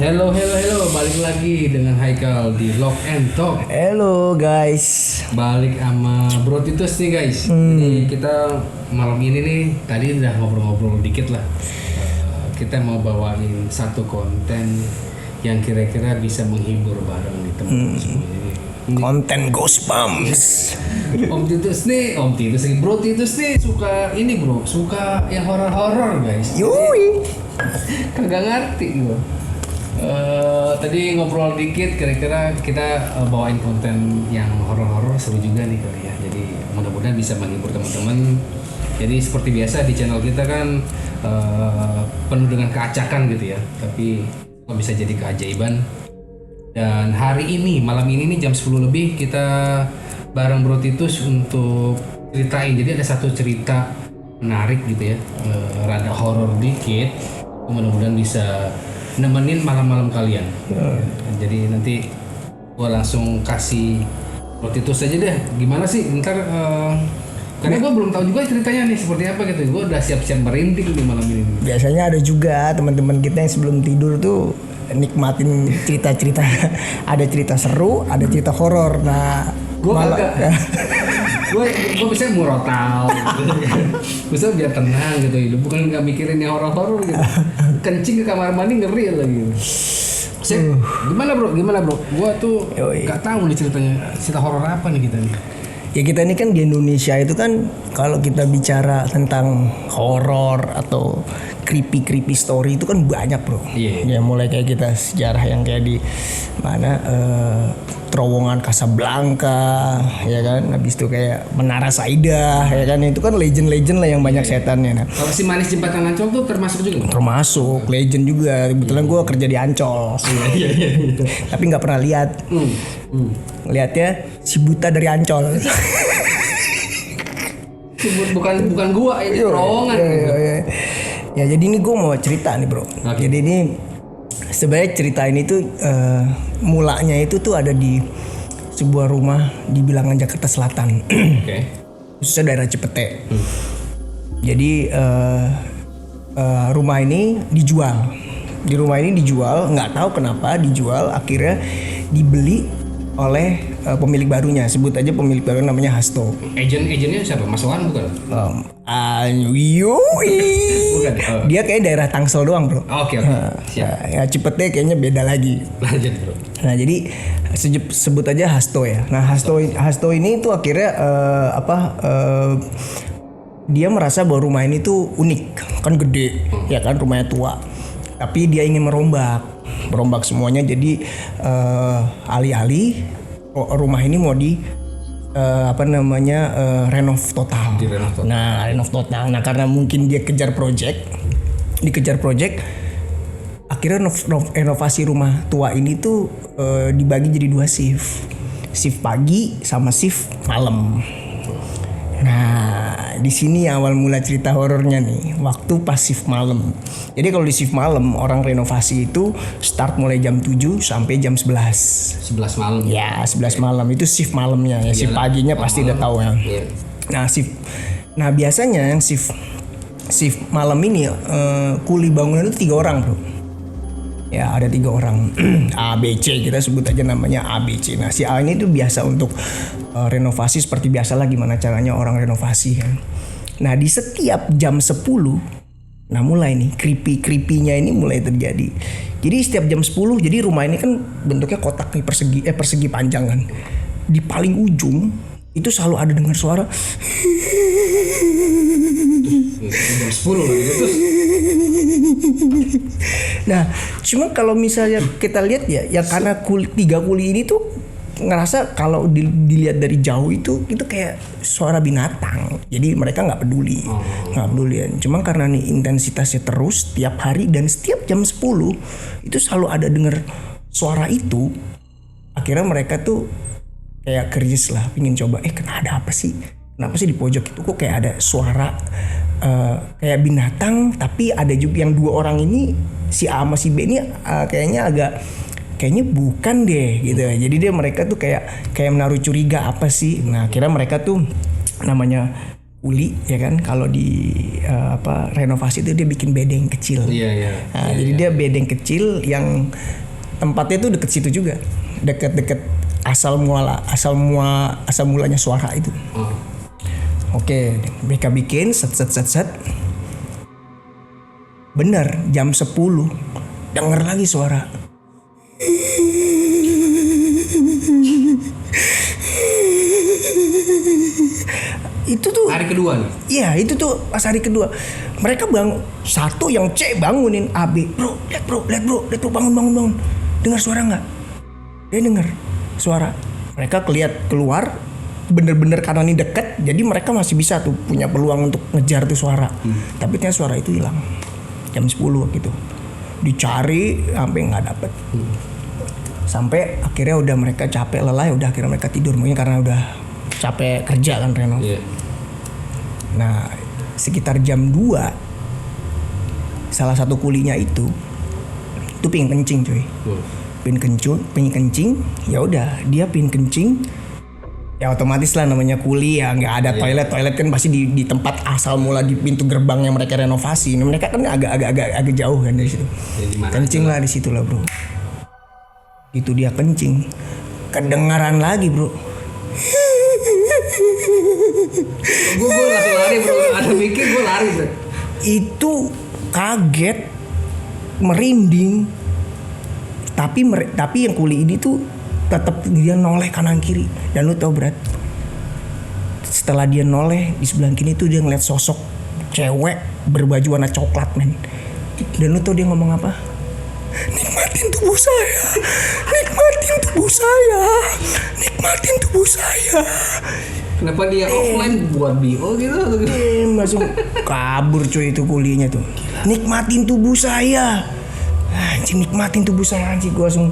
Hello, balik lagi dengan Haikal di Lock and Talk. Hello guys. Balik sama Bro Titus nih guys. Jadi kita malam ini nih, tadi udah ngobrol-ngobrol dikit lah. Kita mau bawain satu konten yang kira-kira bisa menghibur bareng nih teman-teman semua. Konten Goosebumps. Om Titus nih, Bro Titus nih suka ini bro, suka yang horor-horor guys. Yoi. Kagak ngerti gue. Tadi ngobrol dikit, kira-kira kita bawain konten yang horor-horor seru juga nih kali ya. Jadi mudah-mudahan bisa menghibur teman-teman. Jadi seperti biasa di channel kita kan penuh dengan keacakan gitu ya. Tapi kok bisa jadi keajaiban. Dan hari ini, malam ini nih jam 10 lebih kita bareng Bro Titus untuk ceritain. Jadi ada satu cerita menarik gitu ya, rada horor dikit. Mudah-mudahan bisa nemenin malam-malam kalian. Jadi nanti gua langsung kasih Bro Titus aja deh. Gimana sih? Ntar karena gua belum tahu juga ceritanya nih seperti apa gitu. Gua udah siap-siap merinding di malam ini. Biasanya ada juga teman-teman kita yang sebelum tidur tuh nikmatin cerita-cerita. Ada cerita seru, ada cerita horor. Nah, Gua kagak. Gue bisa murotal gitu. Bisa biar tenang gitu hidup, bukan nggak mikirin yang horor-horor gitu. Kencing ke kamar mandi ngeri lagi. Gimana bro? Gua tuh nggak tahu nih ceritanya. Cerita horor apa nih kita nih? Ya kita ini kan di Indonesia itu kan kalau kita bicara tentang horor atau creepy story itu kan banyak bro. Yeah. Ya mulai kayak kita sejarah yang kayak di mana terowongan Casablanca ya kan, habis itu kayak Menara Saida ya kan, itu kan legend lah yang banyak setannya. Nah, kalau si Manis Jembatan Ancol tuh termasuk juga? Termasuk legend juga. Kebetulan gue kerja di Ancol. Iya. Tapi nggak pernah lihat. Lihatnya si buta dari Ancol. bukan gua ini terowongan. Iya. Ya jadi ini gue mau cerita nih bro. Okay. Jadi ini sebenarnya cerita ini tuh mulanya itu tuh ada di sebuah rumah di bilangan Jakarta Selatan. Okay. Khususnya daerah Cipete. Jadi rumah ini dijual. Di rumah ini dijual, nggak tahu kenapa dijual, akhirnya dibeli oleh pemilik barunya. Sebut aja pemilik baru namanya Hasto. Agennya siapa? Mas Wan bukan? Bukan. Dia kayak daerah Tangsel doang bro. Oke. Siap. Ya Cipete kayaknya beda lagi. Lanjut bro. Nah jadi sebut aja Hasto ya. Nah Hasto ini tuh akhirnya dia merasa bahwa rumah ini tuh unik, kan gede, ya kan rumahnya tua. Tapi dia ingin merombak semuanya. Jadi alih-alih rumah ini mau di renov total. Renov total. Nah karena mungkin dia dikejar project, akhirnya renovasi rumah tua ini tuh dibagi jadi 2 shift pagi sama shift malam. Nah, di sini awal mula cerita horornya nih, waktu pas shift malam. Jadi kalau di shift malam, orang renovasi itu start mulai jam 7 sampai jam 11. 11 malam. Ya, 11 malam itu shift malamnya. Ya, shift paginya pasti udah tahu ya. Yeah. Nah, biasanya yang shift malam ini kuli bangunan itu 3 orang, bro. Ya, ada 3 orang. ABC, kita sebut aja namanya ABC. Nah, si A ini tuh biasa untuk renovasi seperti biasa lah, gimana caranya orang renovasi kan. Nah, di setiap jam 10, nah mulai nih creepy-nya ini mulai terjadi. Jadi setiap jam 10, jadi rumah ini kan bentuknya kotak nih, persegi panjang kan. Di paling ujung itu selalu ada dengar suara. Jam 10 lagi terus. Nah, cuma kalau misalnya kita lihat ya karena 3 kuli ini tuh ngerasa kalau dilihat dari jauh itu kayak suara binatang. Jadi mereka nggak peduli. Cuma karena nih intensitasnya terus tiap hari dan setiap jam 10 itu selalu ada dengar suara itu. Akhirnya mereka tuh kayak curious lah, pingin coba. Ada apa sih? Kenapa sih di pojok itu kok kayak ada suara kayak binatang, tapi ada juga yang 2 orang ini, si A sama si B ini kayaknya bukan deh gitu. Jadi mereka tuh kayak menaruh curiga apa sih. Nah akhirnya mereka tuh namanya kuli ya kan, kalau di renovasi itu dia bikin bedeng kecil. Iya. Nah, jadi dia bedeng kecil yang tempatnya itu deket situ juga, deket asal mulanya suara itu. Oke, mereka bikin set. Bener jam 10 denger lagi suara. Itu tuh Hari kedua nih. Iya, itu tuh pas hari kedua. Mereka satu yang C bangunin AB. Lihat bro, bangun. Dengar suara nggak? Dia dengar suara. Mereka keluar, bener-bener karena ini deket, jadi mereka masih bisa tuh punya peluang untuk ngejar tuh suara. Tapi ternyata suara itu hilang. Jam 10 gitu. Dicari sampai nggak dapet. Sampai akhirnya udah mereka capek lelah, udah akhirnya mereka tidur, mungkin karena udah capek kerja kan Reno. Iya. Nah, sekitar jam 2 salah satu kulinya itu pingin kencing cuy. Pingin kencing, ya udah dia pingin kencing. Ya otomatis lah, namanya kuli ya nggak ada toilet kan pasti di tempat asal mula di pintu gerbang yang mereka renovasi. Nah, mereka kan agak jauh kan dari situ. Kencing lah di situ lah bro. Itu dia kencing, kedengaran lagi bro. Gue langsung lari bro, ada mikir gue lari bro. Itu kaget, merinding. Tapi yang kuli ini tuh tetap dia noleh kanan kiri. Dan lu tau Brad, setelah dia noleh di sebelah kiri tuh dia ngeliat sosok cewek berbaju warna coklat men. Dan lu tau dia ngomong apa? Nikmatin tubuh saya. Kenapa dia offline buat BO gitu atau gitu? Langsung kabur cuy itu kulinya tuh. Nikmatin tubuh saya. Anjing, nikmatin tubuh saya anjing, gua langsung.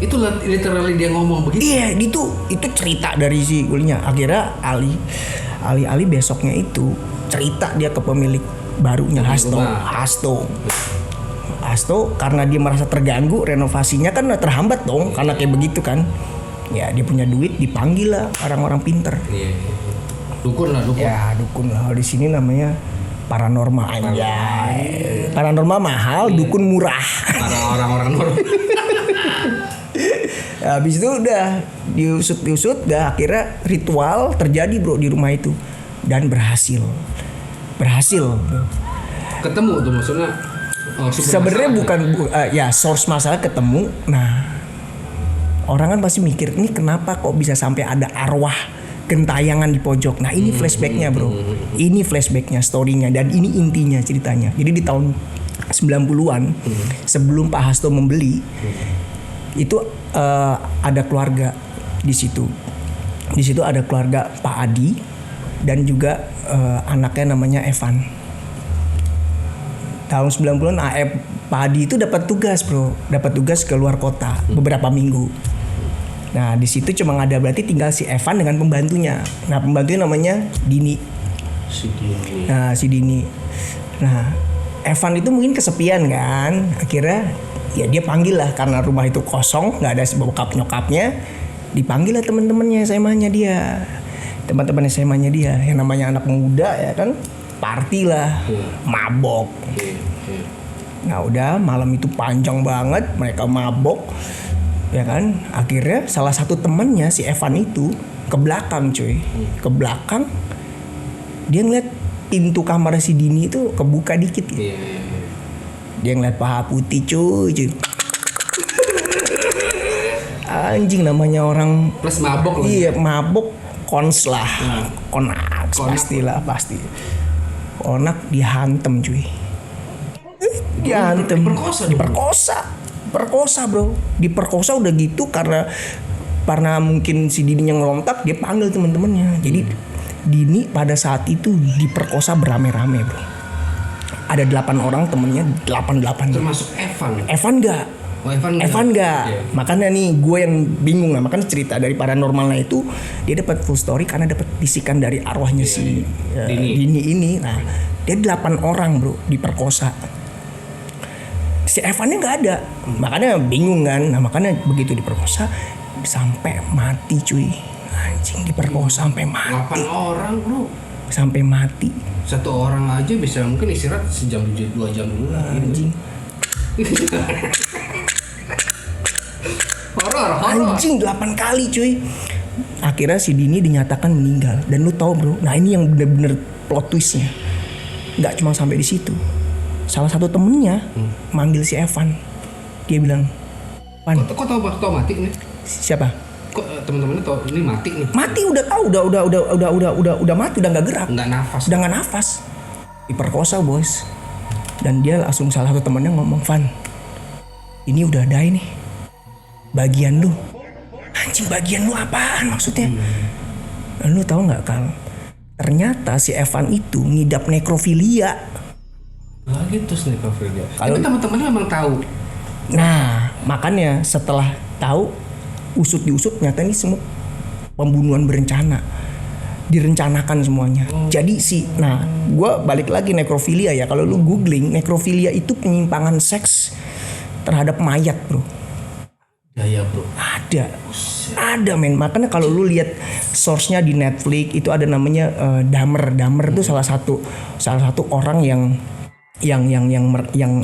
Itu literally dia ngomong begitu. Iya, itu cerita dari si kulinya. Akhirnya Ali besoknya itu cerita dia ke pemilik barunya Hasto karena dia merasa terganggu, renovasinya kan terhambat dong karena kayak begitu kan. Ya dia punya duit, dipanggil lah orang-orang pinter. Iya. Dukun lah. Ya dukun lah. Di sini namanya paranormal anjay. Paranormal mahal, dukun murah. Para orang-orang normal. Habis itu udah diusut, udah akhirnya ritual terjadi bro di rumah itu dan berhasil. Ketemu tuh maksudnya. Sebenarnya bukan source masalah ketemu. Nah, orang kan pasti mikir ini kenapa kok bisa sampai ada arwah gentayangan di pojok. Nah, ini flashbacknya bro. Ini flashbacknya, storynya, dan ini intinya ceritanya. Jadi di tahun 90-an sebelum Pak Hasto membeli itu ada keluarga di situ. Di situ ada keluarga Pak Adi dan juga anaknya namanya Evan. Tahun 90-an Pak Adi itu dapat tugas bro, ke luar kota beberapa minggu. Nah di situ cuma ada berarti tinggal si Evan dengan pembantunya. Nah pembantunya namanya Dini. Si Dini. Nah Evan itu mungkin kesepian kan, akhirnya ya dia panggil lah karena rumah itu kosong, nggak ada bokap nyokapnya, dipanggil lah teman-teman SMA-nya dia, yang namanya anak muda ya kan. Party lah, mabok. Nah udah malam itu panjang banget, mereka mabok, ya kan. Akhirnya salah satu temennya si Evan itu ke belakang cuy, dia ngeliat pintu kamar si Dini itu kebuka dikit. Dia ngeliat paha putih cuy. Anjing, namanya orang plus mabok loh. Iya mabok, kons lah, konak pasti. Onak dihantem cuy. Diperkosa bro. Diperkosa udah gitu karena mungkin si Dininya ngerontak, dia panggil teman-temannya. Jadi Dini pada saat itu diperkosa beramai-ramai bro. Ada 8 orang temennya, 8. Termasuk Evan. Evan enggak. Yeah. Makanya nih gue yang bingung lah. Makanya cerita dari paranormalnya itu dia dapat full story karena dapat bisikan dari arwahnya si Dini ini. Nah, dia 8 orang bro diperkosa. Si Evannya nggak ada. Makanya bingung kan. Nah, makanya begitu diperkosa sampai mati cuy. Anjing, diperkosa sampai mati. 8 orang bro. sampai mati. Satu orang aja bisa mungkin istirahat sejam 2 jam dulu lah. Anjing. Horor. Anjing 8 kali cuy. Akhirnya si Dini dinyatakan meninggal. Dan lu tahu bro, nah ini yang bener-bener plot twistnya. Gak cuma sampai di situ. Salah satu temennya manggil si Evan. Dia bilang, Van. Kok tau mati nih? Siapa? Kok teman-temannya tau ini mati nih? Mati udah tahu, udah mati, udah nggak gerak. Nggak nafas. Udah nggak nafas. Diperkosa bos. Dan dia langsung salah satu temennya ngomong, Van, ini udah ada nih. Bagian lu. Anjing bagian lu apaan maksudnya? Lu tahu nggak Kal? Ternyata si Evan itu ngidap nekrofilia. Nah gitu nekrofilia. Kalau tapi teman-temannya memang tahu. Nah makanya setelah tahu diusut nyata ini semua pembunuhan berencana, direncanakan semuanya. Jadi gue balik lagi nekrofilia ya. Kalau lu googling nekrofilia itu penyimpangan seks terhadap mayat bro. Ya bro. Ada men. Makanya kalau lu lihat source-nya di Netflix itu ada namanya Dahmer. Dahmer itu salah satu orang yang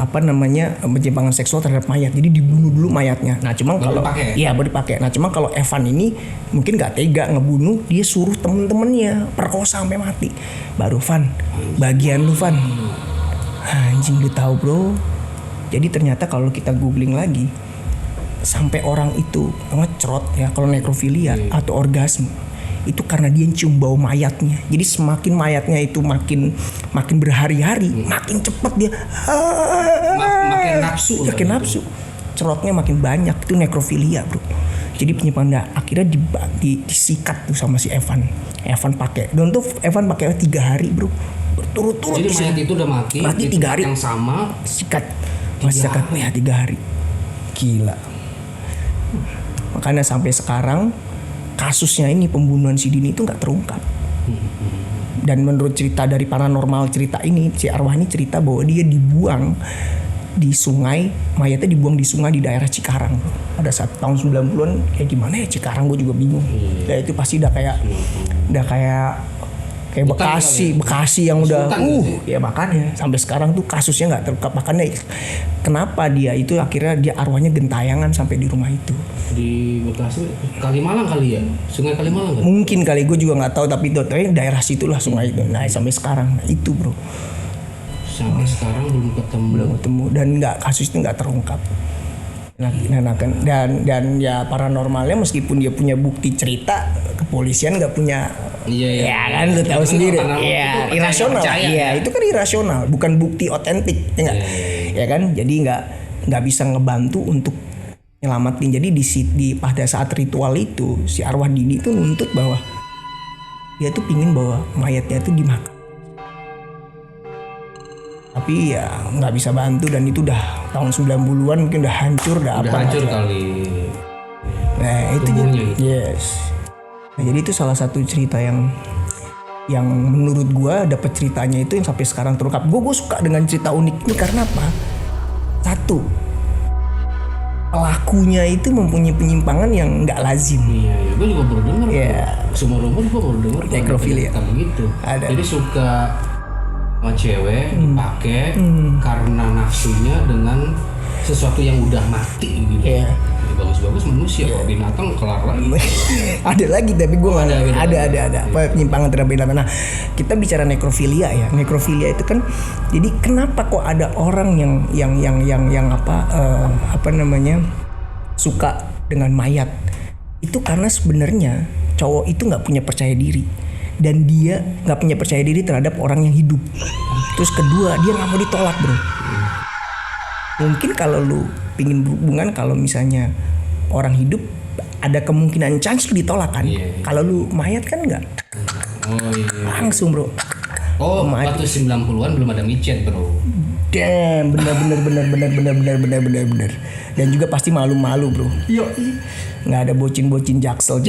apa namanya penyimpangan seksual terhadap mayat. Jadi dibunuh dulu mayatnya. Nah, cuma kalau baru dipakai. Nah, cuma kalau Evan ini mungkin nggak tega ngebunuh, dia suruh temen-temennya perkosa sampai mati. Baru Van, bagian lu Van. Anjing lu tahu bro. Jadi ternyata kalau kita googling lagi sampai orang itu ngecrot ya kalau nekrofilia atau orgasme itu karena dia cium bau mayatnya. Jadi semakin mayatnya itu makin berhari-hari, makin cepet dia makin nafsu. Cerotnya makin banyak, itu nekrofilia, bro. Jadi penyimpangan akhirnya disikat tuh sama si Evan. Evan pakai. Dan tuh Evan pakai 3 hari, bro. Berturut-turut. Jadi mayat itu udah mati 3 hari. Yang sama sikat. Masih sikat ya 3 hari. Gila. Makanya sampai sekarang kasusnya ini pembunuhan si Dini itu nggak terungkap. Dan menurut cerita dari paranormal cerita ini, si arwah ini cerita bahwa dia dibuang di sungai, mayatnya dibuang di sungai di daerah Cikarang. Pada saat tahun 90-an kayak gimana ya Cikarang, gue juga bingung. Ya itu pasti udah kayak Bekasi yang udah ya makanya sampai sekarang tuh kasusnya nggak terungkap. Makanya kenapa dia itu akhirnya dia arwahnya gentayangan sampai di rumah itu di Bekasi, Kalimalang kali ya, Sungai Kalimalang kan? Mungkin kali, gue juga nggak tahu, tapi daerah situlah sungai itu. Nah sampai sekarang itu bro, sampai sekarang belum ketemu dan kasus itu nggak terungkap. Dan ya paranormalnya meskipun dia punya bukti cerita, kepolisian nggak punya. Iya. Ya kan lu tahu sendiri. Iya, irasional. Iya, itu kan irasional, bukan bukti otentik, ya enggak? Ya kan? Jadi nggak bisa ngebantu untuk nyelamatin. Jadi pada saat ritual itu si arwah Dini itu nuntut bahwa dia tuh pingin bahwa mayatnya tuh dimakan. Tapi ya nggak bisa bantu, dan itu udah tahun 90-an mungkin udah hancur kali. Nah, itu yes. Nah, jadi itu salah satu cerita yang menurut gua dapat ceritanya itu yang sampai sekarang terungkap. Gua suka dengan cerita unik ini karena apa? Satu, pelakunya itu mempunyai penyimpangan yang nggak lazim. Iya, gue juga baru dengar. Iya. Seumur umur gue baru dengar. Nekrofilia. Gitu. Ada. Jadi suka sama cewek dipakai karena nafsunya dengan sesuatu yang udah mati gitu. Iya. Bagus-bagus manusia, kalau binatang kelar lagi. Ada lagi tapi gue nggak ada penyimpangan terhadap binatang. Nah kita bicara nekrofilia ya. Nekrofilia itu kan, jadi kenapa kok ada orang yang apa namanya suka dengan mayat? Itu karena sebenarnya cowok itu nggak punya percaya diri, dan dia nggak punya percaya diri terhadap orang yang hidup. Terus kedua, dia nggak mau ditolak bro. Mungkin kalau lu pingin berhubungan, kalau misalnya orang hidup ada kemungkinan chance lu ditolak kan. Iya. Kalau lu mayat kan enggak. Langsung bro. Waktu 90-an belum ada micet bro. Damn, bener. Dan juga pasti malu-malu bro. Nggak ada bocin-bocin jaksel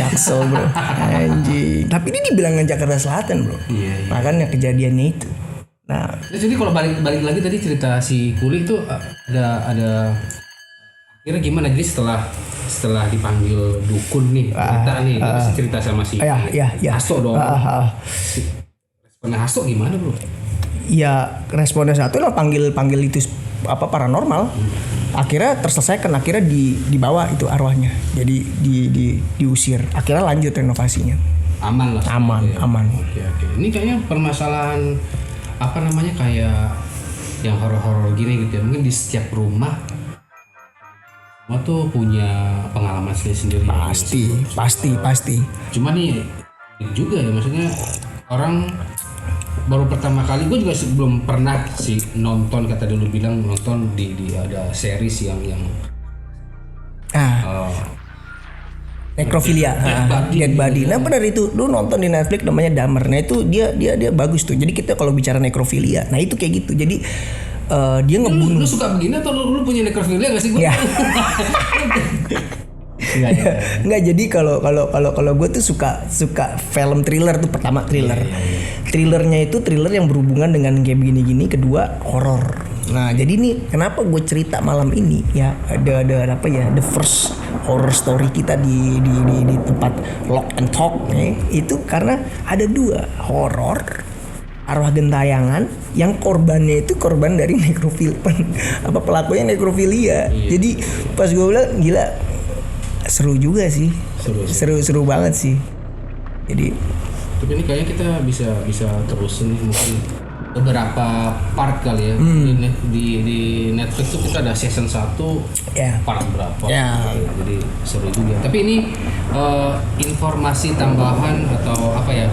bro. Anjing. Tapi ini dibilangin Jakarta Selatan bro. Iya. Makanya kejadiannya itu. Nah, jadi kalau balik lagi tadi cerita si Kuli itu ada akhirnya gimana? Jadi setelah dipanggil dukun nih, cerita sama si ya. Asto dong. Pernah hasut gimana bro? Ya responnya satu lah panggil itu apa paranormal. Akhirnya terselesaikan, akhirnya dibawa itu arwahnya. Jadi diusir. Akhirnya lanjut renovasinya. Aman lah. Aman, ya. aman. Oke. Ini kayaknya permasalahan apa namanya kayak yang horor-horor gini gitu ya. Mungkin di setiap rumah semua tuh punya pengalaman sendiri. Pasti. Cuma nih juga ya maksudnya orang baru pertama kali, gue juga belum pernah sih nonton, kata dulu bilang nonton di ada series yang nekrofilia, Dead Body. Nah benar itu, lu nonton di Netflix namanya Dahmer. Nah itu dia bagus tuh. Jadi kita kalau bicara nekrofilia, nah itu kayak gitu. Jadi dia ngebunuh. Lu suka begini atau lu punya nekrofilia nggak sih? Ya. Enggak, jadi kalau gue tuh suka film thriller tuh, pertama thriller. Thrillernya itu thriller yang berhubungan dengan kayak begini-gini, kedua horor. Nah, jadi nih kenapa gue cerita malam ini ya, ada apa ya, the first horror story kita di tempat Lock and Talk nih, itu karena ada 2 horor arwah gentayangan yang korbannya itu korban dari nekrofilia, apa pelakunya nekrofilia. Jadi pas gue bilang gila, seru juga sih, seru banget sih. Jadi tapi ini kayaknya kita bisa terusin nih, mungkin beberapa part kali ya. Di Netflix tuh kita ada season 1 part berapa. Jadi seru juga. Tapi ini informasi tambahan atau apa ya,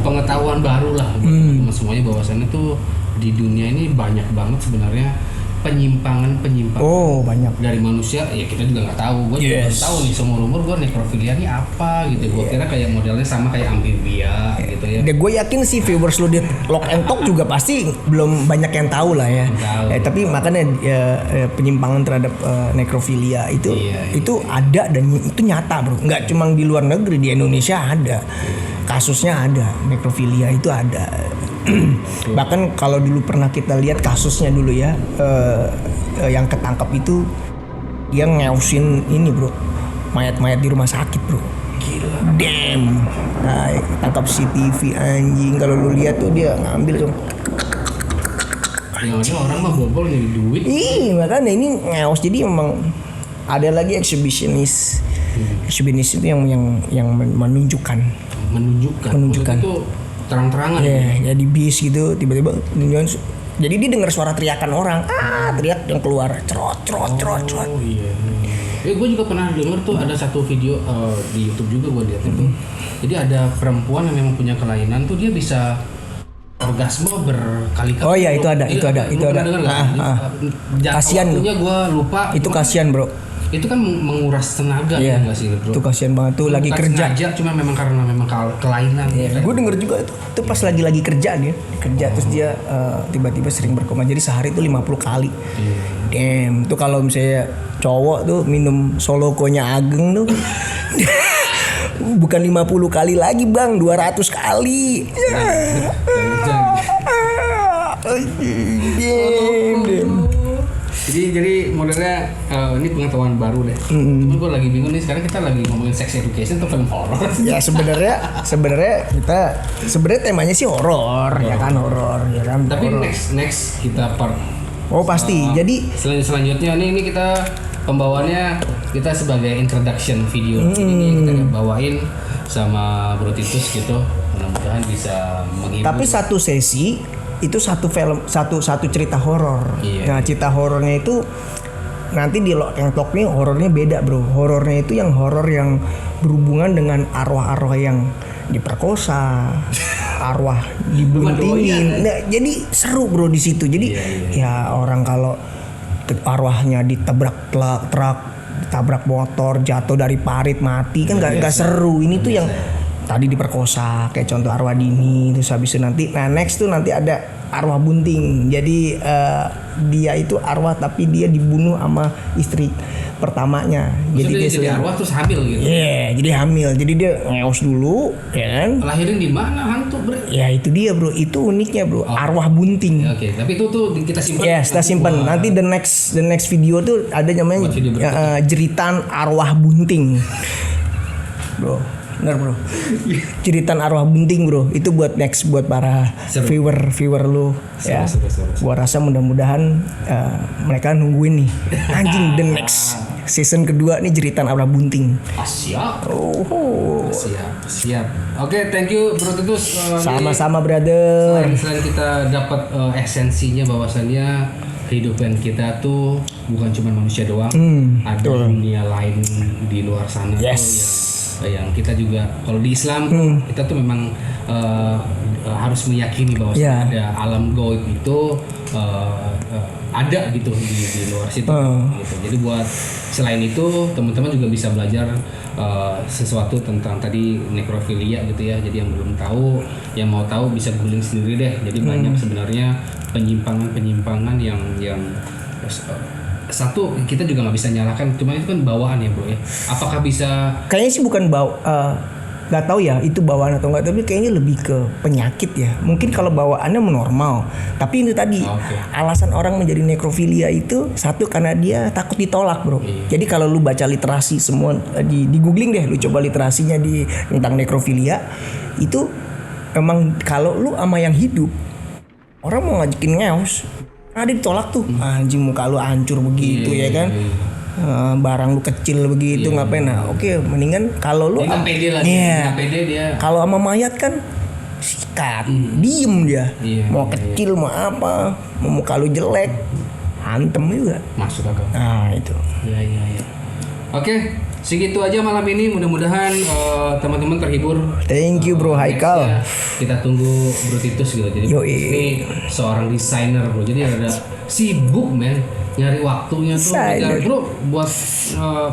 pengetahuan baru lah buat semuanya, bahwasannya tuh di dunia ini banyak banget sebenarnya penyimpangan banyak dari manusia. Ya kita juga nggak tahu. Gue juga baru tahu nih, seumur umur gue nekrofilia ini apa gitu. Gue kira kayak modelnya sama kayak amfibia gitu ya. Dan gue yakin sih viewers lu di Lock and Talk juga pasti belum banyak yang tahu lah ya. Tapi makanya penyimpangan terhadap nekrofilia itu ada dan itu nyata bro. Nggak cuma di luar negeri, di Indonesia ada kasusnya, ada nekrofilia itu ada. Bahkan kalau dulu pernah kita lihat kasusnya dulu ya, yang ketangkap itu dia ngeusin ini bro, mayat-mayat di rumah sakit bro. Gila. Damn. Nah, tangkap CCTV anjing, kalau lu lihat tuh dia ngambil tuh. Yang ada orang mah bobol nyari duit. Makanya ini ngeus. Jadi memang ada lagi exhibitionist. Exhibitionist itu yang menunjukkan. Itu terang-terangan. Jadi bis gitu tiba-tiba jadi dia dengar suara teriakan orang, teriak yang keluar cerot. Iya. Gue juga pernah dengar tuh ada satu video di YouTube juga gue lihat itu. Jadi ada perempuan yang memang punya kelainan tuh, dia bisa orgasme berkali-kali. Oh iya, itu ada. Kasian waktunya gue lupa. Itu kasian bro. Itu kan menguras tenaga ya nggak sih bro? Itu kasihan banget tuh, lagi kerja. Cuma memang karena kelainan. Gue denger juga itu pas lagi kerja dia kerja, terus dia tiba-tiba sering berkoma, jadi sehari itu 50 kali. Damn, tuh kalau misalnya cowok tuh minum Solokonya Ageng tuh bukan 50 kali lagi bang, 200 kali. Damn. Jadi modelnya ini pengetahuan baru deh. Cuma gue lagi bingung nih, sekarang kita lagi ngomongin sex education atau film horror. Ya sebenarnya kita temanya sih horror ya kan, horror ya kan. Tapi next kita part. Oh pasti. Jadi selanjutnya ini kita pembawaannya kita sebagai introduction video. Ini kita bawain sama Bro Titus gitu. Mudah-mudahan bisa menghibur. Tapi satu sesi itu satu film, satu cerita horor. Nah cerita horornya itu nanti di Lock and Talk nih horornya beda bro. Horornya itu yang horor yang berhubungan dengan arwah-arwah yang diperkosa, arwah dibuntingin. Nah, jadi seru bro di situ. Jadi ya orang kalau arwahnya ditabrak truk, ditabrak motor, jatuh dari parit mati kan nggak seru. Ini tuh yang tadi diperkosa kayak contoh arwah Dini, terus habis itu nanti next tuh nanti ada arwah bunting. Jadi dia itu arwah tapi dia dibunuh sama istri pertamanya. Jadi dia jadi arwah terus hamil gitu. Jadi hamil. Jadi dia ngeos dulu ya kan. Lahirin di mana hantu bro? Ya itu dia bro, itu uniknya bro, arwah bunting. Oke, tapi itu tuh kita simpan. Kita simpan. Nanti the next video tuh ada namanya jeritan arwah bunting. Bro. benar bro. Jeritan arwah bunting bro, itu buat next buat para Seru. viewer lu ya. Seru. Gua rasa mudah-mudahan mereka nungguin nih. Anjing the next season kedua nih jeritan arwah bunting. Siap. Oh. Siap. Oke, thank you Bro Titus. Sama-sama brother. Selain kita dapat esensinya bahwasannya kehidupan kita tuh bukan cuma manusia doang, ada dunia lain di luar sana tuh yang kita juga kalau di Islam kita tuh memang harus meyakini bahwa ada alam gaib itu ada gitu di luar situ gitu. Jadi buat selain itu teman-teman juga bisa belajar sesuatu tentang tadi nekrofilia gitu ya. Jadi yang belum tahu, yang mau tahu bisa googling sendiri deh. Jadi banyak sebenarnya penyimpangan yang satu kita juga nggak bisa nyalakan, cuma itu kan bawaan ya bro ya. Apakah bisa? Kayaknya sih bukan nggak tahu ya itu bawaan atau enggak, tapi kayaknya lebih ke penyakit ya. Mungkin kalau bawaannya normal, tapi itu tadi alasan orang menjadi nekrofilia itu satu karena dia takut ditolak bro. Jadi kalau lu baca literasi semua di googling deh, lu coba literasinya tentang nekrofilia itu emang kalau lu sama yang hidup, orang mau ngajakin ngeus, ada ditolak tuh, anjing muka lu hancur begitu ya kan. Barang lu kecil begitu ngapain? Nah, oke, mendingan kalau lu nggak pede lah, pede dia. Kalau sama mayat kan sikat, diem dia. Mau kecil mau apa, mau muka lu jelek, hantem juga. Masuk akal. Nah, itu. Iya. Oke, segitu aja malam ini. Mudah-mudahan teman-teman terhibur. Thank you bro Haikal. Ya, kita tunggu Bro Titus gitu. Jadi ini seorang desainer bro. Jadi ada sibuk men. Nyari waktunya tuh ngejar bro buat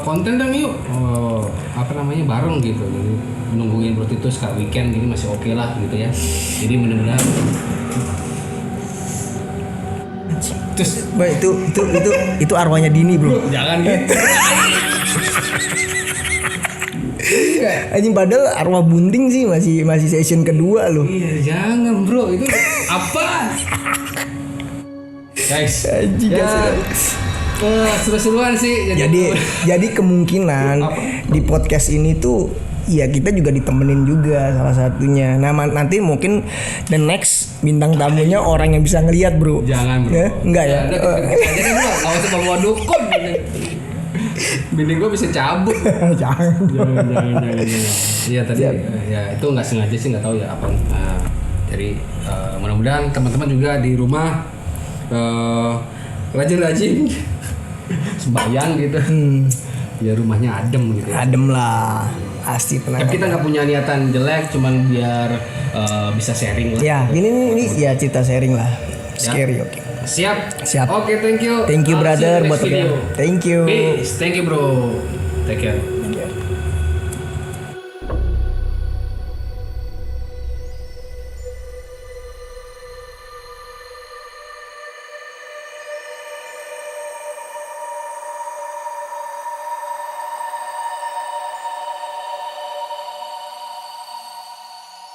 konten dong yuk bareng gitu. Jadi nungguin Bro Titus kak weekend ini masih oke lah gitu ya. Jadi mudah-mudahan terus itu arwahnya Dini bro. Jangan gitu. Anjing padahal arwah bunting sih masih session kedua loh. Iya jangan bro, itu apa? Guys, seru-seruan sih. Jadi kemungkinan di podcast ini tuh ya kita juga ditemenin juga salah satunya. Nah nanti mungkin the next bintang tamunya orang yang bisa ngelihat bro. Jangan bro. Ya? Enggak ya? Jangan bro, gak usah bawa dukun. Bini gue bisa cabut. Jangan. Iya tadi ya itu nggak sengaja sih, nggak tahu ya apa. Jadi mudah-mudahan teman-teman juga di rumah rajin-rajin sembahyang gitu. Ya rumahnya adem gitu. Adem lah. Pasti tenang. Tapi kita nggak punya niatan jelek, cuman biar bisa sharing lah. Ya, ini ya cerita sharing lah. Scary, oke. Siap. Oke, thank you. Thank you brother buat video. Thank you. Peace. Thank you bro. Take care.